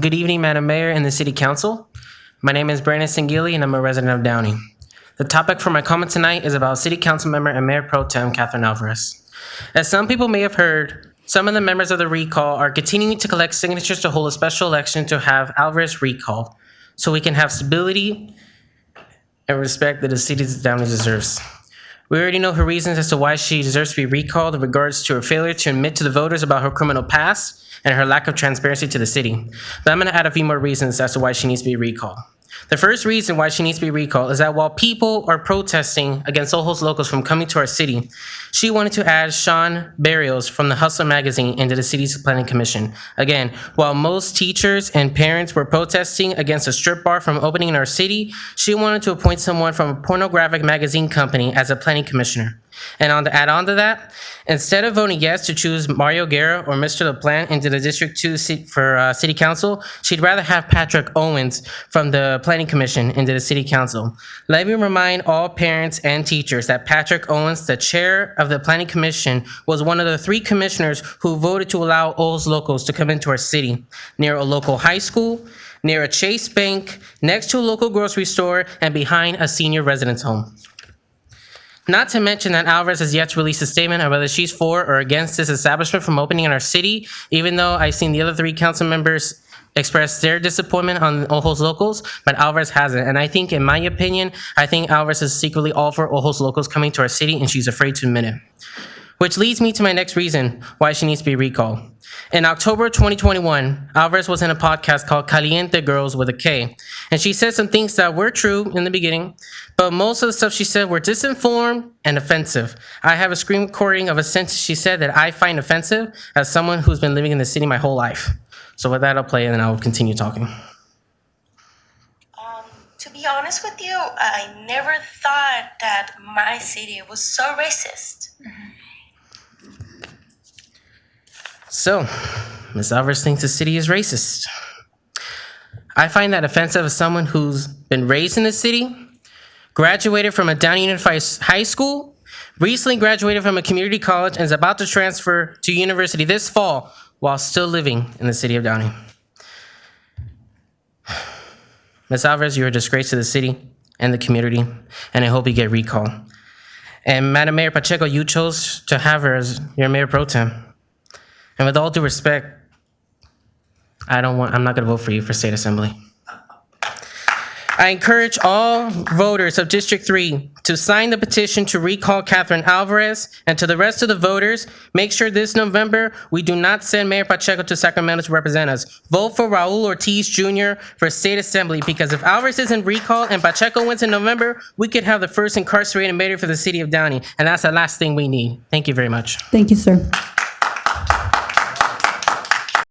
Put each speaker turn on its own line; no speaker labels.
Good evening, Madam Mayor and the City Council. My name is Brandon Singili, and I'm a resident of Downey. The topic for my comment tonight is about City Council Member and Mayor Pro Tem Catherine Alvarez. As some people may have heard, some of the members of the recall are continuing to collect signatures to hold a special election to have Alvarez recalled, so we can have stability and respect that the city of Downey deserves. We already know her reasons as to why she deserves to be recalled in regards to her failure to admit to the voters about her criminal past and her lack of transparency to the city. But I'm going to add a few more reasons as to why she needs to be recalled. The first reason why she needs to be recalled is that while people are protesting against Ojos Locos from coming to our city, she wanted to add Sean Barrios from the Hustler magazine into the city's planning commission. Again, while most teachers and parents were protesting against a strip bar from opening in our city, she wanted to appoint someone from a pornographic magazine company as a planning commissioner. And to add on to that, instead of voting yes to choose Mario Guerra or Mr. LaPlante into the District 2 for City Council, she'd rather have Patrick Owens from the Planning Commission into the City Council. Let me remind all parents and teachers that Patrick Owens, the chair of the Planning Commission, was one of the 3 commissioners who voted to allow Ojos Locos to come into our city, near a local high school, near a Chase Bank, next to a local grocery store, and behind a senior residence home. Not to mention that Alvarez has yet to release a statement on whether she's for or against this establishment from opening in our city, even though I've seen the other 3 council members express their disappointment on Ojos Locos, but Alvarez hasn't. And I think, in my opinion, I think Alvarez is secretly all for Ojos Locos coming to our city, and she's afraid to admit it. Which leads me to my next reason why she needs to be recalled. In October 2021, Alvarez was in a podcast called Caliente Girls with a K, and she said some things that were true in the beginning, but most of the stuff she said were disinformed and offensive. I have a screen recording of a sentence she said that I find offensive as someone who's been living in the city my whole life. So with that, I'll play it and I'll continue talking.
To be honest with you, I never thought that my city was so racist.
So, Ms. Alvarez thinks the city is racist. I find that offensive as someone who's been raised in the city, graduated from a Downey Unified High School, recently graduated from a community college, and is about to transfer to university this fall while still living in the city of Downey. Ms. Alvarez, you're a disgrace to the city and the community, and I hope you get recalled. And Madam Mayor Pacheco, you chose to have her as your mayor pro tem. And with all due respect, I'm not going to vote for you for state assembly. I encourage all voters of District 3 to sign the petition to recall Catherine Alvarez, and to the rest of the voters, make sure this November we do not send Mayor Pacheco to Sacramento to represent us. Vote for Raul Ortiz Jr. for state assembly, because if Alvarez isn't recalled and Pacheco wins in November, we could have the first incarcerated mayor for the city of Downey, and that's the last thing we need. Thank you very much.
Thank you, sir.